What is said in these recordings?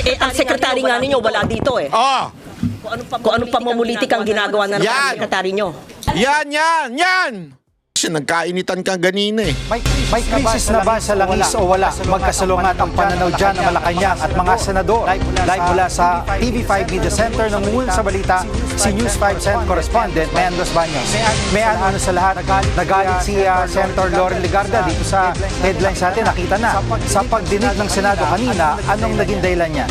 Ang sekretary nga ninyo wala dito eh. Oh, Kung anong pamumulitikang ginagawa na ng Yan! sekretary nyo. yan! Kasi nagkainitan ka ganina eh. May krisis na ba sa langis o wala? Magkasalungat ang pananaw dyan ng Malacanang at mga senador. Live mula sa TV5 Media Center, nangungul sa balita si News 5 Cent correspondent Mendoz Baños. May ano sa lahat, nagalit si Senator Loren Legarda dito sa headlines natin. Nakita na sa pagdinig ng Senado kanina, anong naging dahilan niya?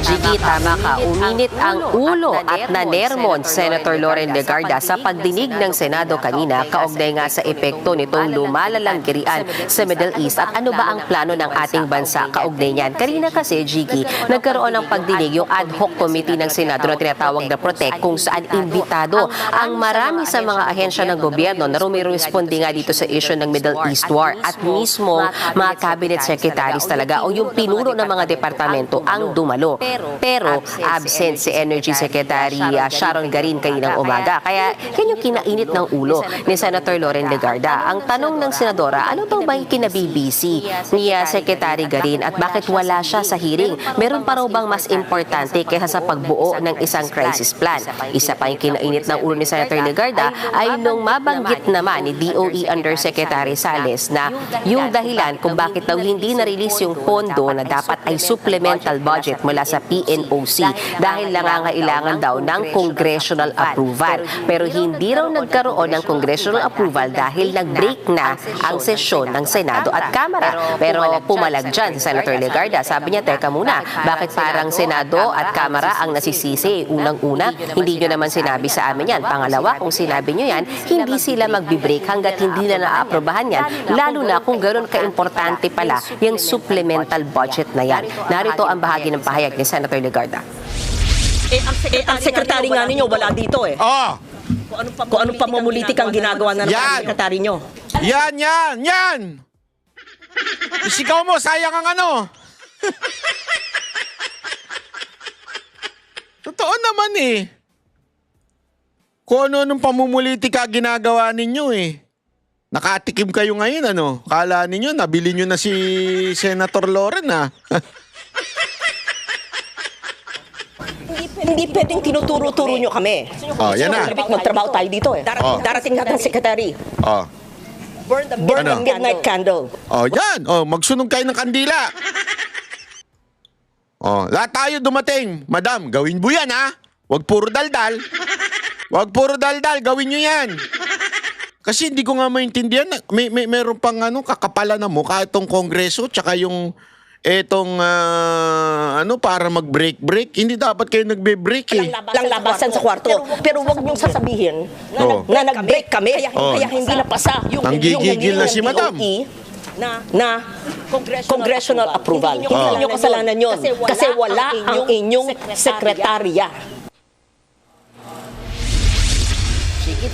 Gigi, tama ka. Uminit ang ulo at nanermon Senator Loren Legarda sa pagdinig ng Senado kanina kaugnay nga sa epekto nitong lumalalang girian sa Middle East at ano ba ang plano ng ating bansa kaugnay niyan. Kanina kasi, Gigi, nagkaroon ng pagdinig yung ad hoc committee ng Senado na tinatawag na Protect kung saan imbitado ang marami sa mga ahensya ng gobyerno na rumiresponde nga dito sa issue ng Middle East War at mismo mga cabinet secretaries talaga o yung pinuno ng mga departamento ang dumalo. Pero absent si Energy Secretary Sharon Garin kaninang umaga. Kaya yan yung kinainit ng ulo ni Senator Loren Legarda. Ang tanong ng senadora, ano daw ba yung kinabibisi ni Secretary Garin at bakit wala siya sa hearing? Meron pa raw bang mas importante kaysa sa pagbuo ng isang crisis plan? Isa pa yung kinainit ng ulo ni Senator Legarda ay nung mabanggit naman ni DOE Undersecretary Sales na yung dahilan kung bakit daw hindi na-release yung pondo na dapat ay supplemental budget mula sa PNOC dahil nangangailangan daw ng congressional approval. Pero hindi raw nagkaroon ng congressional approval dahil nag-break na ang sesyon ng Senado at Kamara. Pero pumalag dyan si Senator Legarda. Sabi niya, teka muna, bakit parang Senado at Kamara ang nasisisi? Unang-una, hindi nyo naman sinabi sa amin yan. Pangalawa, kung sinabi nyo yan, hindi sila magbi-break hanggat hindi na naaaprobahan yan. Lalo na kung gano'n ka-importante pala yung supplemental budget na yan. Narito ang bahagi ng pahayag ni Senator Legarda. Ang sekretary nga ninyo wala dito eh. Oh, Kung anong pamumulitikang ginagawa na ng Yan! sekretary nyo. yan! Isigaw mo, sayang ang ano. Totoo naman eh. Kung ano-anong pamumulitika ginagawa ninyo eh. Nakatikim kayo ngayon ano. Kala ninyo, nabili nyo na si Senator Loren ah. Hindi pwedeng tinuturo-turo nyo kami. Oh, yan na. Magtrabaho tayo dito eh. Oh. Darating natin secretary. Oh. Burn the Ano? midnight candle. Oh, yan. Oh, magsunog kayo ng kandila. Oh, lahat tayo dumating. Madam, gawin mo yan, ha? Huwag puro daldal. Huwag puro daldal, gawin nyo yan. Kasi hindi ko nga maintindihan. Meron pang kakapalan na mukha itong kongreso tsaka yung para mag-break. Hindi dapat kayo nagbe-break eh. Lang labasan sa kwarto. Pero huwag niyong sasabihin na nag-break kami. Kaya hindi napasa yung Nanggigigil na si Madam. Na congressional approval. Hindi niyo kasalanan yun. Kasi wala ang inyong sekretarya.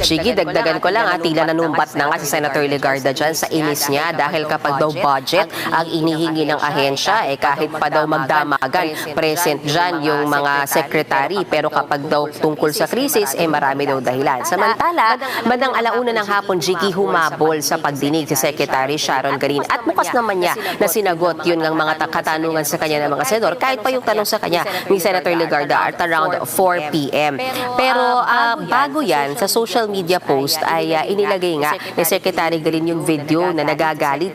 Sige, dagdagan ko lang tila nanumbat na nga si Senator Legarda dyan sa inis niya dahil kapag daw budget ang inihingi ng ahensya, kahit pa daw magdamagan, present dyan yung mga secretary. Pero kapag daw tungkol sa krisis, marami daw dahilan. Samantala, bandang alauna ng hapon, Jiggy, humabol sa pagdinig si Secretary Sharon Garin at bukas naman niya na sinagot yun ng mga katanungan sa kanya ng mga senador, kahit pa yung tanong sa kanya ni Senator Legarda at around 4 p.m. Pero bago yan, sa social media post ay inilagay nga ni Secretary Garin yung video na nagagalit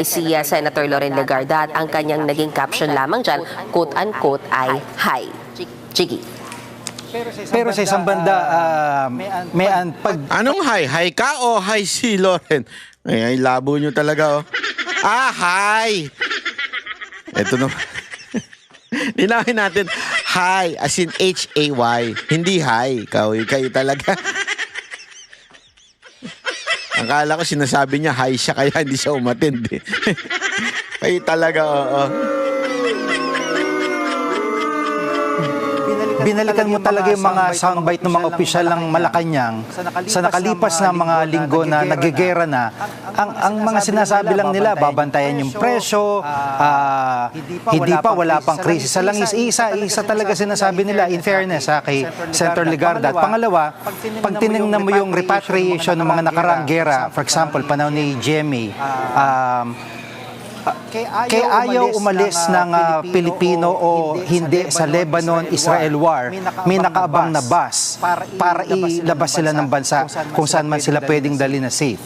si Senator Loren Legarda at ang kanyang naging caption lamang dyan, quote-unquote, ay hi. Jiggy. Pero sa isang banda, Anong hi? Hi ka o hi si Loren? Ay, labo nyo talaga oh. Hi! Ito naman. Linawin natin, hi, as in H-A-Y. Hindi hi. Kayo talaga. Akala ko sinasabi niya, hi siya, kaya hindi siya umatindi. Kayo talaga, oo. binalikan mo talaga yung mga soundbite ng mga opisyal ng Malacanang sa nakalipas na mga linggo na nagigera na. Ang mga sinasabi lang nila, babantayan yung presyo, wala pang krisis sa langis. Isa talaga sinasabi nila, in fairness kay Senator Legarda. At pangalawa, pag tinignan mo yung repatriation ng mga nakaraang gera, for example, panahon ni GMA, kaya ayaw umalis ng Pilipino o hindi sa Lebanon, Israel war, may nakaabang na bus para ilabas sila ng bansa kung saan man sila pwedeng dali na safe.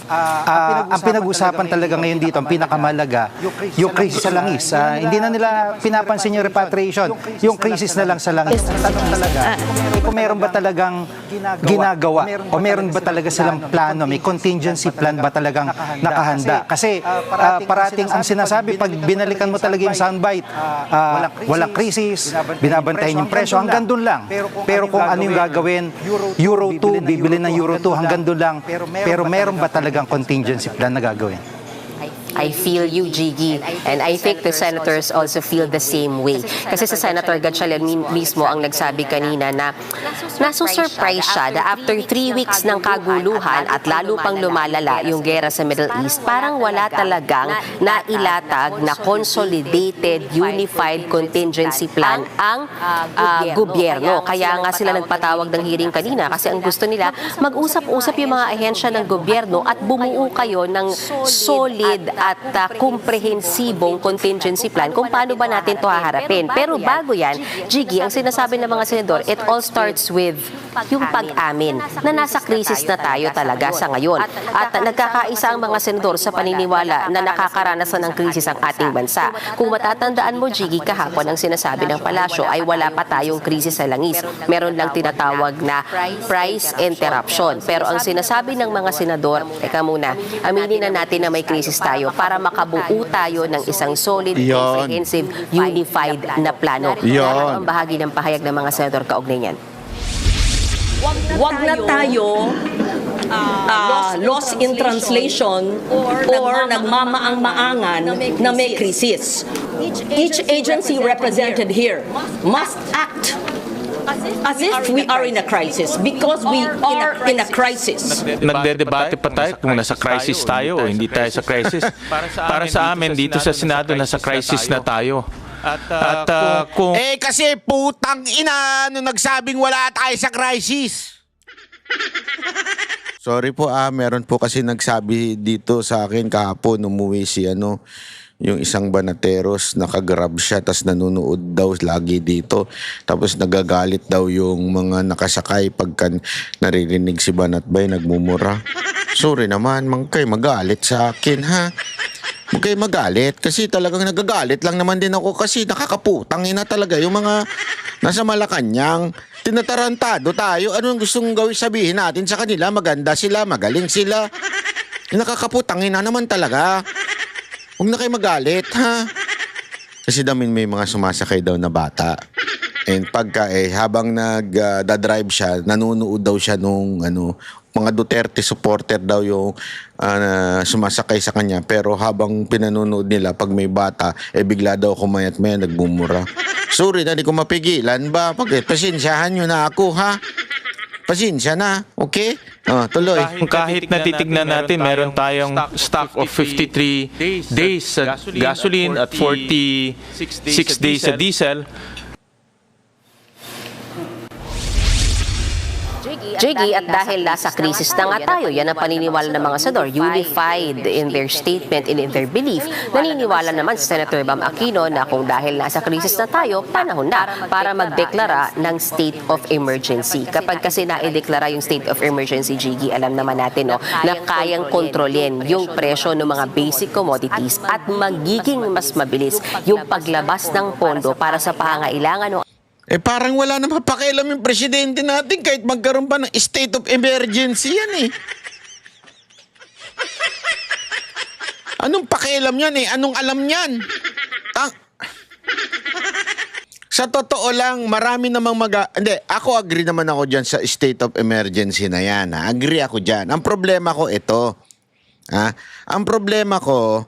Ang pinag-usapan talaga ngayon dito, ang pinakamalaga, yung krisis sa langis. Hindi na nila pinapansin yung repatriation, yung krisis na lang sa langis. Ang tanong talaga, kung meron ba talagang ginagawa o meron ba talaga silang plano, may contingency plan ba talagang nakahanda? Kasi parating ang sinasabi, pag binalikan mo talaga yung soundbite, walang krisis, binabantayan yung presyo, hanggang doon lang. Pero kung ano yung gagawin, Euro 2, bibili ng Euro 2, hanggang doon lang. Pero meron ba talagang contingency plan na gagawin? I feel you, Jiggy. And I think the senators also feel the same way. Kasi sa Senator Gatchalian mismo ang nagsabi kanina na nasusurprise siya na after 3 weeks ng kaguluhan at lalo pang lumalala yung gera sa Middle East, parang wala talagang nailatag na consolidated, unified contingency plan ang gobyerno. Kaya nga sila nagpatawag ng hearing kanina kasi ang gusto nila mag-usap-usap yung mga ahensya ng gobyerno at bumuo kayo ng solid at komprehensibong contingency plan kung paano ba natin ito haharapin. Pero bago yan, Jiggy, ang sinasabi ng mga senador, it all starts with yung pag-amin na nasa krisis na tayo talaga sa ngayon. At nagkakaisa ang mga senador sa paniniwala na nakakaranasan ng krisis ang ating bansa. Kung matatandaan mo, Jiggy, kahapon ang sinasabi ng palasyo ay wala pa tayong krisis sa langis. Meron lang tinatawag na price interruption. Pero ang sinasabi ng mga senador, teka muna, aminin na natin na may krisis tayo para makabuo tayo ng isang solid, comprehensive, unified na plano. Yan ang bahagi ng pahayag ng mga senador kaugnay niyan. Wag na tayo lost in translation or nagmamaang-maangan na may krisis. Each agency represented here must act as if we are in a crisis because we are in a crisis. Nagdedebate pa tayo kung nasa crisis tayo o hindi tayo sa crisis. Para sa amin dito sa Senado, nasa crisis na tayo. At kung... kasi putang ina, nung nagsabing wala tayo sa crisis. Sorry po meron po kasi nagsabi dito sa akin kahapon, umuwi si yung isang banateros, nakagrab siya, tas nanonood daw lagi dito. Tapos nagagalit daw yung mga nakasakay pagka naririnig si Banatbay, nagmumura. Sorry naman, kayo magalit sa akin, ha? Huwag kayo magalit kasi talagang nagagalit lang naman din ako kasi nakakaputang ina talaga yung mga nasa Malacanang. Tinatarantado tayo. Ano ang gustong gawin sabihin natin sa kanila? Maganda sila, magaling sila. Nakakaputang ina naman talaga. Huwag na kayo magalit, ha? Kasi may mga sumasakay daw na bata. And pagka habang nagdadrive siya, nanonood daw siya nung mga Duterte supporter daw yung sumasakay sa kanya. Pero habang pinanonood nila, pag may bata, bigla daw kumayat-maya, nagbumura. Sorry na, di ko mapigilan ba? Pasensyahan nyo na ako, ha? Pasensya na, okay? Tuloy. Kahit natitignan natin, meron tayong stock of 53 days sa gasoline at 46 days sa diesel. Jiggy, at dahil nasa krisis na nga tayo, yan ang paniniwala ng mga senador, unified in their statement and in their belief. Naniniwala naman si Senator Bam Aquino na kung dahil nasa krisis na tayo, panahon na para magdeklara ng state of emergency. Kapag kasi naideklara yung state of emergency, Jiggy, alam naman natin na kayang kontrolin yung presyo ng mga basic commodities at magiging mas mabilis yung paglabas ng pondo para sa pangangailangan Parang wala na mapakialam yung presidente natin kahit magkaroon pa ng state of emergency yan Anong pakialam yan Anong alam yan? Sa totoo lang, marami namang Hindi, ako agree naman ako dyan sa state of emergency na yan. Agree ako dyan. Ang problema ko ito. Ang problema ko,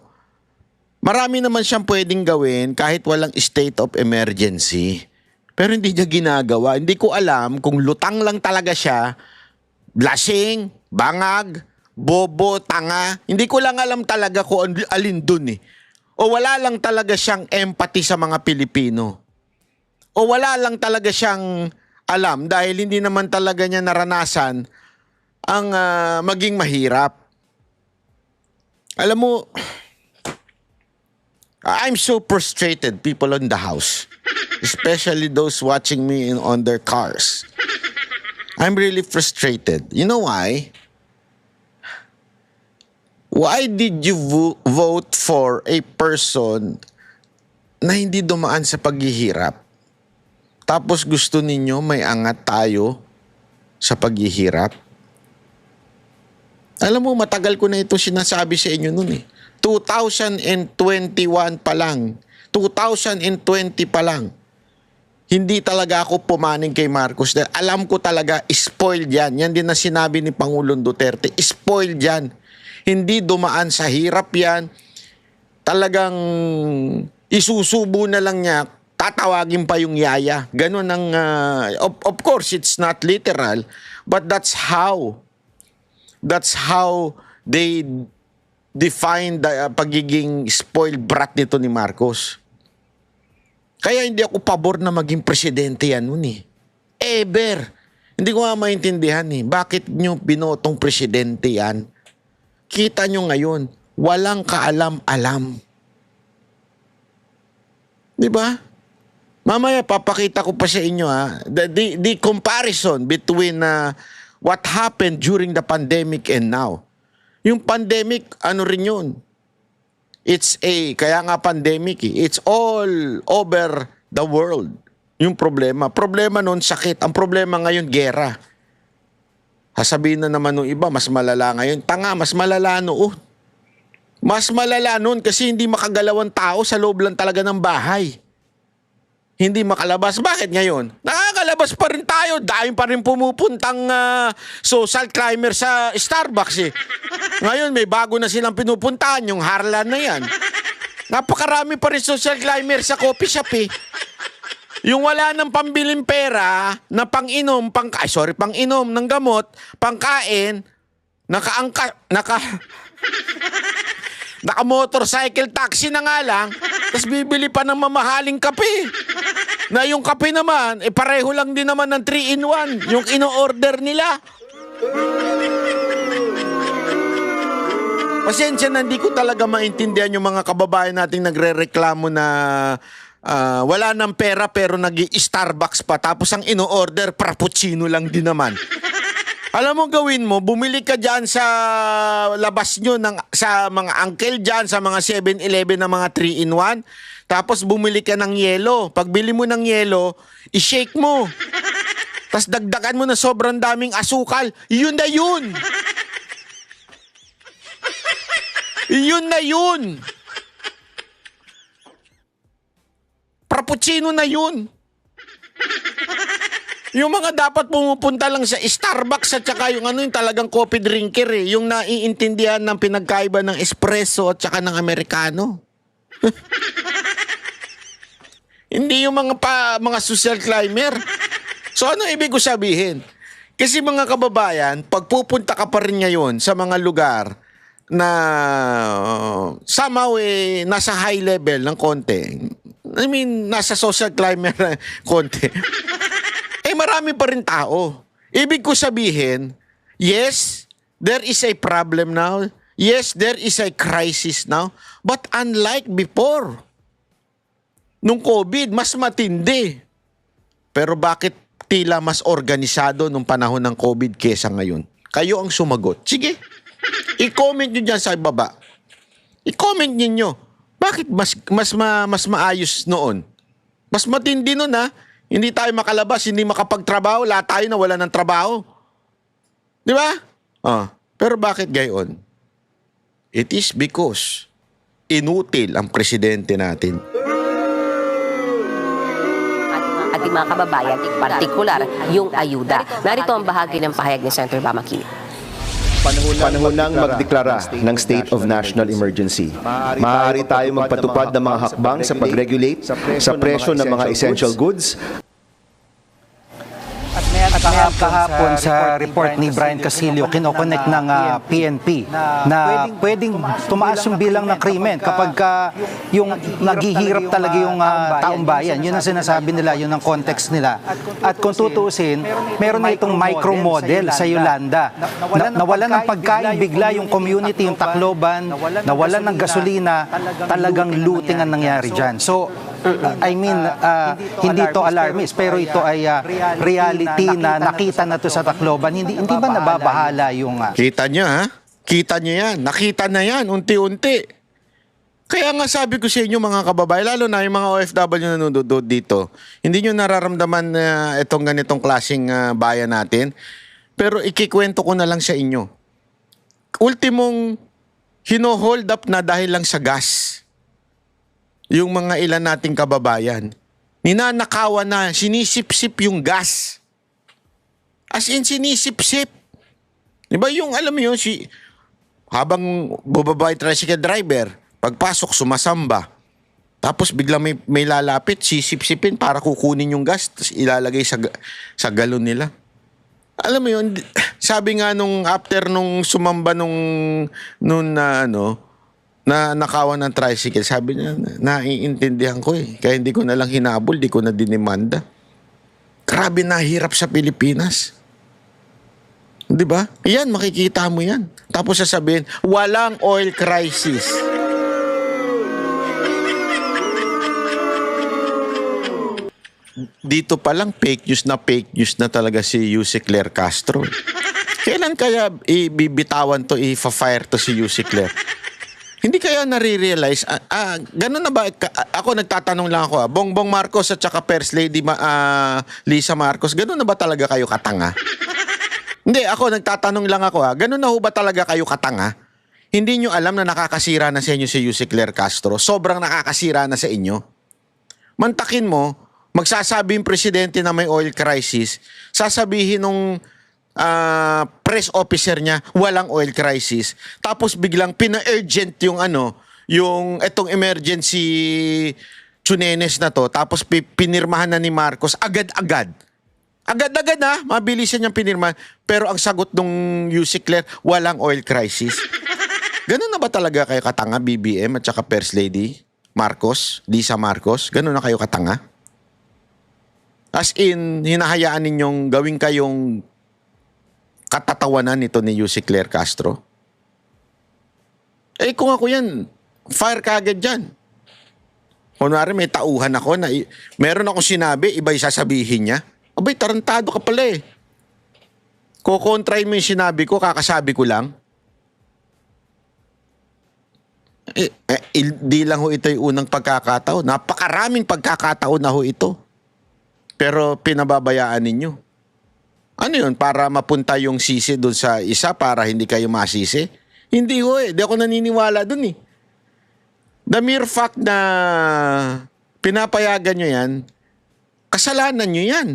marami naman siyang pwedeng gawin kahit walang state of emergency. Pero hindi niya ginagawa. Hindi ko alam kung lutang lang talaga siya, lasing, bangag, bobo, tanga. Hindi ko lang alam talaga kung alin dun O wala lang talaga siyang empathy sa mga Pilipino. O wala lang talaga siyang alam dahil hindi naman talaga niya naranasan ang maging mahirap. Alam mo, I'm so frustrated, people in the house, especially those watching me on their cars. I'm really frustrated. You know why? Why did you vote for a person na hindi dumaan sa paghihirap? Tapos gusto ninyo may angat tayo sa paghihirap? Alam mo, matagal ko na ito sinasabi sa inyo noon eh. 2021 pa lang. 2020 pa lang. Hindi talaga ako pumaning kay Marcos. Dahil alam ko talaga, spoiled yan. Yan din na sinabi ni Pangulong Duterte. Spoiled yan. Hindi dumaan sa hirap yan. Talagang isusubo na lang niya. Tatawagin pa yung yaya. Ganun ang, of course, it's not literal. But that's how they define the pagiging spoiled brat nito ni Marcos. Kaya hindi ako pabor na maging presidente yan nun eh. Ever. Hindi ko nga maintindihan eh. Bakit nyo binotong presidente yan? Kita nyo ngayon, walang kaalam-alam. Di ba? Mamaya papakita ko pa sa inyo ha. The comparison between what happened during the pandemic and now. Yung pandemic, ano rin yun? Kaya nga pandemic eh. It's all over the world. Yung problema. Problema noon, sakit. Ang problema ngayon, gera. Sasabihin na naman ng iba, mas malala ngayon. Tanga, mas malala noon. Mas malala noon kasi hindi makagalaw ang tao sa loob lang talaga ng bahay. Hindi makalabas. Bakit ngayon? Nakakalabas pa rin tayo. Dahil pa rin pumupuntang social climber sa Starbucks eh. Ngayon may bago na silang pinupuntahan, yung Harlan na yan. Napakarami pa rin social climber sa coffee shop eh. Yung wala ng pambiling pera na pang-inom ng gamot, pangkain, naka-motorcycle taxi na nga lang, tapos bibili pa ng mamahaling kape. Na yung kape naman, pareho lang din naman ng 3-in-1, yung ino-order nila. Pasensya na, hindi ko talaga maintindihan yung mga kababayan nating nagre-reklamo na wala ng pera pero nag-i-Starbucks pa, tapos ang ino-order, frappuccino lang din naman. Alam mo gawin mo, bumili ka dyan sa labas nyo sa mga uncle dyan, sa mga 7-Eleven na mga 3-in-1. Tapos bumili ka ng yelo. Pag bili mo ng yelo, i-shake mo. Tapos dagdagan mo na sobrang daming asukal. Yun na yun. Yun na yun. Frappuccino na yun. Yung mga dapat pumupunta lang sa Starbucks at saka yung yung talagang coffee drinker eh. Yung naiintindihan ng pinagkaiba ng espresso at saka ng Americano. Hindi yung mga social climber. So ano ibig ko sabihin? Kasi mga kababayan, pag pupunta ka pa rin ngayon sa mga lugar na somehow nasa high level ng konti. I mean, nasa social climber na konti. Marami pa rin tao. Ibig ko sabihin, yes, there is a problem now. Yes, there is a crisis now. But unlike before, nung COVID, mas matindi. Pero bakit tila mas organisado nung panahon ng COVID kesa ngayon? Kayo ang sumagot. Sige, i-comment nyo dyan sa baba. I-comment ninyo. Bakit mas maayos noon? Mas matindi noon ha. Hindi tayo makalabas, hindi makapagtrabaho, lahat tayo na wala ng trabaho. Di ba? Pero bakit gayon? It is because inutil ang presidente natin. Ating mga kababayan, partikular yung ayuda. Narito ang bahagi ng pahayag ni Senator Bamaki. Panahon nang magdeklara ng state of national emergency. Maaari tayo magpatupad ng mga hakbang sa pag-regulate sa presyo ng mga essential goods. kahapon sa report ni Brian Casillo, kinoconnect ng PNP na pwedeng tumaas yung bilang ng krimen kapag yung naghihirap talaga yung taong bayan. Yun ang sinasabi nila, yun ang context nila. At kung tutuusin, meron na itong micro-model sa Yolanda. Nawalan ng pagkain bigla yung community, yung Tacloban, nawalan ng gasolina, talagang looting ang nangyari dyan. So, I mean, hindi to alarmist, pero ito ay reality na nakita na to sa Tacloban. Hindi ba nababahala yung... Kita nyo, ha? Kita nyo yan. Nakita na yan, unti-unti. Kaya nga sabi ko sa inyo mga kababayan, lalo na yung mga OFW na nanonood dito, hindi nyo nararamdaman na itong ganitong klaseng bayan natin. Pero ikikwento ko na lang sa inyo. Ultimong hino-hold up na dahil lang sa gas. Yung mga ilan nating kababayan. Ninanakawan na, sinisip-sip yung gas. As in, sinisip-sip. Diba yung, alam mo yun, habang bubaba yung tricycle driver, pagpasok, sumasamba. Tapos bigla may lalapit, sisip-sipin para kukunin yung gas, tapos ilalagay sa galon nila. Alam mo yun, sabi nga nung after nung sumamba na nakawan ng tricycle, sabi niya, naiintindihan ko eh. Kaya hindi ko na lang hinabol, di ko na dinimanda. Grabe na hirap sa Pilipinas. Di ba? Yan, makikita mo yan. Tapos sasabihin, walang oil crisis. Dito pa lang fake news na talaga si Yussi Claire Castro. Kailan kaya ibibitawan to, i-fire to si Yussi Claire? Hindi kaya nare-realize, ganun na ba? Ako nagtatanong lang ako, Bongbong Marcos at saka First Lady Lisa Marcos, ganun na ba talaga kayo katanga? Hindi, ako nagtatanong lang ako, ganun na ho ba talaga kayo katanga? Hindi nyo alam na nakakasira na sa inyo si Yussi Claire Castro? Sobrang nakakasira na sa inyo. Mantakin mo, magsasabi yung presidente na may oil crisis, sasabihin nung press officer niya, walang oil crisis. Tapos biglang pina-urgent yung itong emergency tsunenes na to. Tapos pinirmahan na ni Marcos agad-agad. Agad-agad na, mabilisan niyang pinirmahan. Pero ang sagot nung Yussi Claire, walang oil crisis. Ganun na ba talaga kayo katanga, BBM at saka First Lady Marcos, Lisa Marcos? Ganun na kayo katanga? As in, hinahayaan ninyong gawin kayong katatawanan nito ni Yussi Claire Castro? Eh kung ako yan, fire ka agad dyan. Kunwari may tauhan ako na meron akong sinabi, iba yung sasabihin niya. Abay, tarantado ka pala eh. Kukontrain mo yung sinabi ko, kakasabi ko lang. Di lang ho ito yung unang pagkakataon. Napakaraming pagkakataon na ho ito. Pero pinababayaan ninyo. Ano yun? Para mapunta yung sisi doon sa isa para hindi kayo masisi? Hindi ho eh. Di ako naniniwala doon eh. The mere fact na pinapayagan nyo yan, kasalanan nyo yan.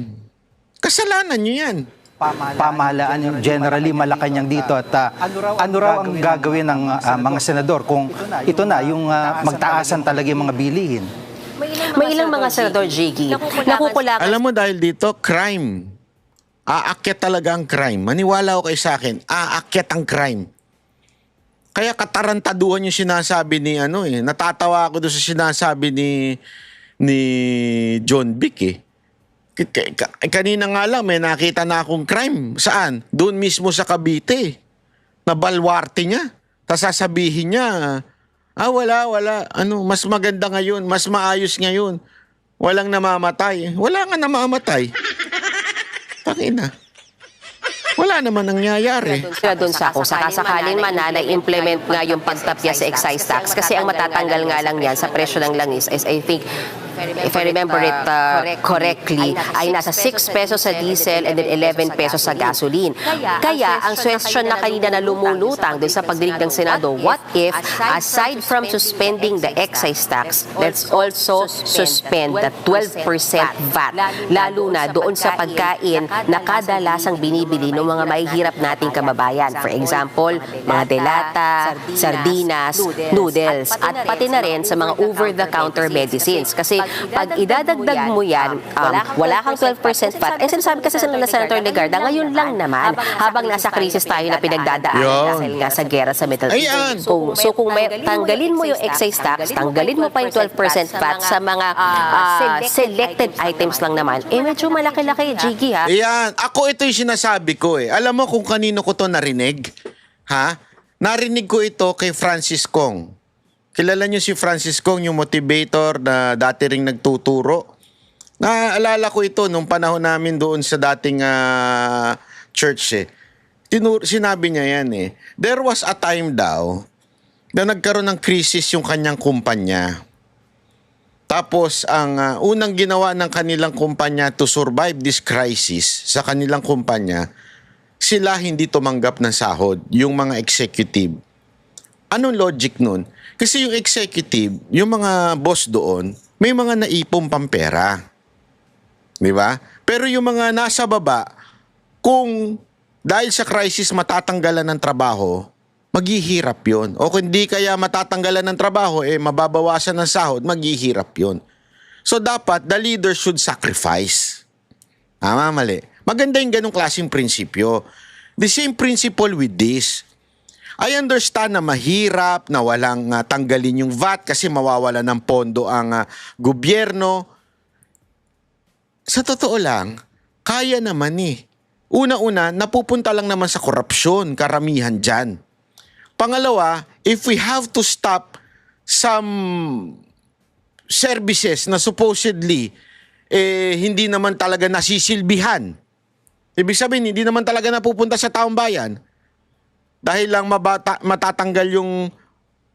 Kasalanan nyo yan. Pamahalaan yung generally Malacanang dito at ano raw ang gagawin ng mga senador kung ito na yung magtaasan talaga yung mga bilihin? May ilang mga senador, Jiggy, nakukulakan. Alam mo dahil dito, crime. Aakyat talaga ang crime. Maniwala ko kayo sa akin, aakyat ang crime. Kaya katarantaduhan yung sinasabi ni natatawa ako doon sa sinasabi ni John Vic eh. Kanina nga lang may nakita na akong crime. Saan? Doon mismo sa Cavite. Nabalwarte niya. Tapos sasabihin niya, wala. Mas maganda ngayon, mas maayos ngayon. Walang namamatay. Wala nga namamatay. Pakina. Wala naman nangyayari. Doon sa kung sakasakaling man na implement nga yung pagtapya sa excise tax kasi ang matatanggal nga lang yan sa presyo ng langis is I think if I remember it correctly, ay nasa 6 pesos sa diesel and then 11 pesos sa gasoline. Kaya, ang question na kanina na lumulutang doon sa pagdinig ng Senado, what if, aside from suspending the excise tax, let's also suspend the 12% VAT, lalo na doon sa pagkain na kadalasang binibili ng mga mahihirap nating kababayan. For example, mga delata, sardinas, noodles, at pati na rin sa mga over-the-counter medicines. Kasi pag idadagdag mo yan, wala kang 12% VAT. Eh, sinasabi kasi sa nila Senator Legarda, ngayon lang naman, habang nasa krisis tayo na pinagdadaanan Yun. dahil nga sa gera sa Middle East. Ayan. Kung may, tanggalin mo yung excise tax, tanggalin mo pa yung 12% VAT sa mga selected items lang naman, eh medyo malaki-laki, Jiggy, ha? Ayan. Ako ito yung sinasabi ko eh. Alam mo kung kanino ko to narinig? Ha? Narinig ko ito kay Francis Kong. Kilala niyo si Francis Kong, yung motivator na dati ring nagtuturo. Naalala ko ito nung panahon namin doon sa dating church eh. Sinabi niya yan eh. There was a time daw na nagkaroon ng krisis yung kanyang kumpanya. Tapos ang unang ginawa ng kanilang kumpanya to survive this crisis sa kanilang kumpanya, sila hindi tumanggap ng sahod, yung mga executive. Anong logic nun? Kasi yung executive, yung mga boss doon, may mga naipong pampera. Di ba? Pero yung mga nasa baba, kung dahil sa crisis matatanggalan ng trabaho, maghihirap yun. O kung hindi kaya matatanggalan ng trabaho, eh mababawasan ng sahod, maghihirap yun. So dapat, the leader should sacrifice. Tama, mali. Maganda yung ganong klaseng prinsipyo. The same principle with this. I understand na mahirap, na walang tanggalin yung VAT kasi mawawala ng pondo ang gobyerno. Sa totoo lang, kaya naman eh. Una-una, napupunta lang naman sa korupsyon, karamihan dyan. Pangalawa, if we have to stop some services na supposedly hindi naman talaga nasisilbihan. Ibig sabihin, hindi naman talaga napupunta sa taong bayan dahil lang matatanggal yung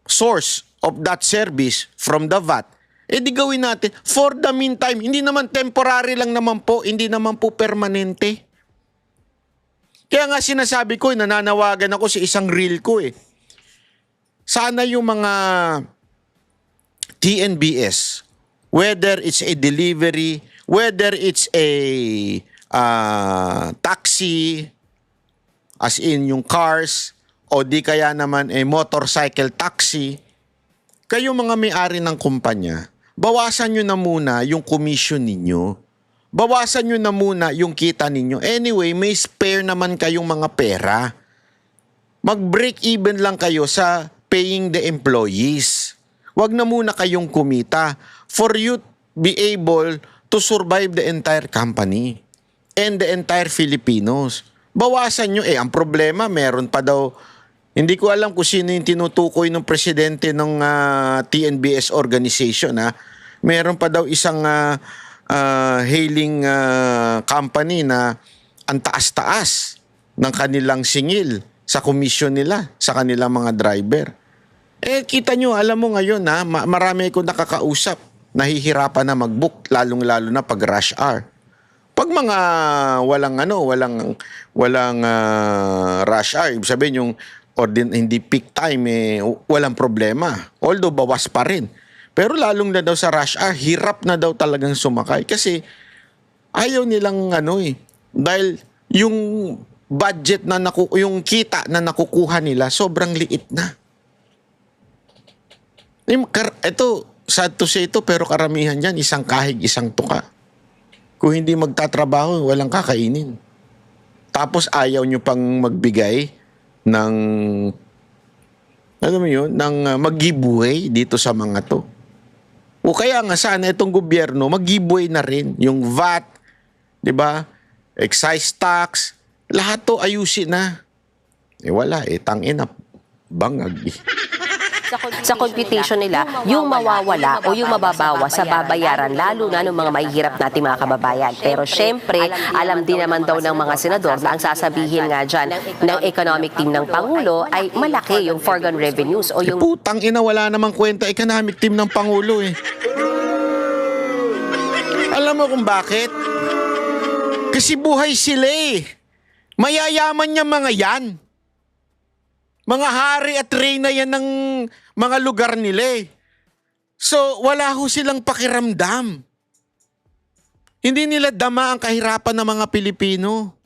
source of that service from the VAT. Di gawin natin. For the meantime, hindi naman temporary lang naman po, hindi naman po permanente. Kaya nga sinasabi ko, nananawagan ako sa isang reel ko eh. Sana yung mga TNBS, whether it's a delivery, whether it's a taxi, as in yung cars, o di kaya naman a motorcycle taxi, kayo mga may-ari ng kumpanya, bawasan nyo na muna yung commission ninyo. Bawasan nyo na muna yung kita ninyo. Anyway, may spare naman kayong mga pera. Mag-break even lang kayo sa paying the employees. Wag na muna kayong kumita for you be able to survive the entire company and the entire Filipinos. Bawasan nyo. Ang problema, meron pa daw, hindi ko alam kung sino yung tinutukoy ng presidente ng TNBS organization. Meron pa daw isang hailing company na ang taas-taas ng kanilang singil sa komisyon nila, sa kanilang mga driver. Kita nyo, alam mo ngayon marami akong nakakausap, nahihirapan na mag-book, lalong-lalo na pag rush hour. Pag mga walang rush hour, ibig sabihin yung hindi peak time, walang problema. Although bawas pa rin. Pero lalong na daw sa rush hour, hirap na daw talagang sumakay. Kasi ayaw nilang dahil yung budget na yung kita na nakukuha nila, sobrang liit na. Ito, sad to say ito, pero karamihan dyan, isang kahig, isang tuka. Kung hindi magtatrabaho, walang kakainin. Tapos ayaw nyo pang magbigay ng, alam mo yun, ng mag-giveaway dito sa mga to. O kaya nga sana itong gobyerno, mag-giveaway na rin yung VAT, di ba? Excise tax, lahat to ayusin na. Wala tangina, bangag Sa computation nila, yung mawawala o yung mababawa sa babayaran, lalo na ng mga mahihirap nating mga kababayan. Pero syempre, alam din naman daw ng mga senador na ang sasabihin nga dyan ng economic team ng Pangulo ay malaki yung foregone revenues o yung... Putang ina, wala namang kwenta economic team ng Pangulo Alam mo kung bakit? Kasi buhay sila Mayayaman niya mga yan. Mga hari at reyna yan ng mga lugar nila So, wala ho silang pakiramdam. Hindi nila dama ang kahirapan ng mga Pilipino.